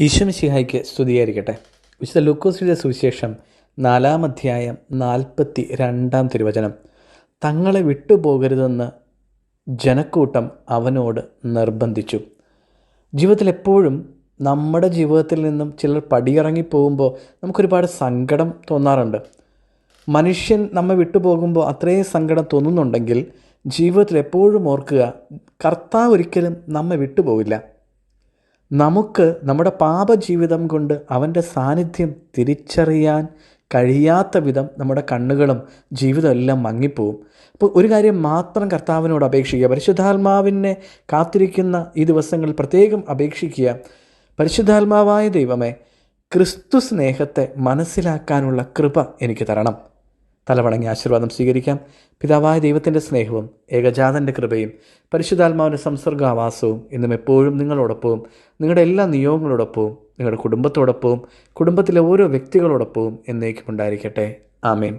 ഈശോമിശിഹായ്ക്ക് സ്തുതിയായിരിക്കട്ടെ. വിശുദ്ധ ലൂക്കോസിന്റെ സുവിശേഷം 4-ാം അധ്യായം 42-ാം തിരുവചനം. തങ്ങളെ വിട്ടുപോകരുതെന്ന് ജനക്കൂട്ടം അവനോട് നിർബന്ധിച്ചു. ജീവിതത്തിൽ എപ്പോഴും നമ്മുടെ ജീവിതത്തിൽ നിന്നും ചിലർ പടിയിറങ്ങിപ്പോകുമ്പോൾ നമുക്കൊരുപാട് സങ്കടം തോന്നാറുണ്ട്. മനുഷ്യൻ നമ്മെ വിട്ടുപോകുമ്പോൾ അത്രയും സങ്കടം തോന്നുന്നുണ്ടെങ്കിൽ ജീവിതത്തിൽ എപ്പോഴും ഓർക്കുക, കർത്താവ് ഒരിക്കലും നമ്മെ വിട്ടുപോകില്ല. നമുക്ക് നമ്മുടെ പാപജീവിതം കൊണ്ട് അവൻ്റെ സാന്നിധ്യം തിരിച്ചറിയാൻ കഴിയാത്ത വിധം നമ്മുടെ കണ്ണുകളും ജീവിതം എല്ലാം മങ്ങിപ്പോവും. അപ്പോൾ ഒരു കാര്യം മാത്രം കർത്താവിനോട് അപേക്ഷിക്കുക, പരിശുദ്ധാത്മാവിനെ കാത്തിരിക്കുന്ന ഈ ദിവസങ്ങളിൽ പ്രത്യേകം അപേക്ഷിക്കുക. പരിശുദ്ധാത്മാവായ ദൈവമേ, ക്രിസ്തു സ്നേഹത്തെ മനസ്സിലാക്കാനുള്ള കൃപ എനിക്ക് തരണം. തലവണങ്ങി ആശീർവാദം സ്വീകരിക്കാം. പിതാവായ ദൈവത്തിൻ്റെ സ്നേഹവും ഏകജാതൻ്റെ കൃപയും പരിശുദ്ധാത്മാവിൻ്റെ സംസർഗാവാസവും ഇന്നും എപ്പോഴും നിങ്ങളോടൊപ്പവും നിങ്ങളുടെ എല്ലാ നിയോഗങ്ങളോടൊപ്പവും നിങ്ങളുടെ കുടുംബത്തോടൊപ്പവും കുടുംബത്തിലെ ഓരോ വ്യക്തികളോടൊപ്പവും എന്നേക്കും ഉണ്ടായിരിക്കട്ടെ. ആമേൻ.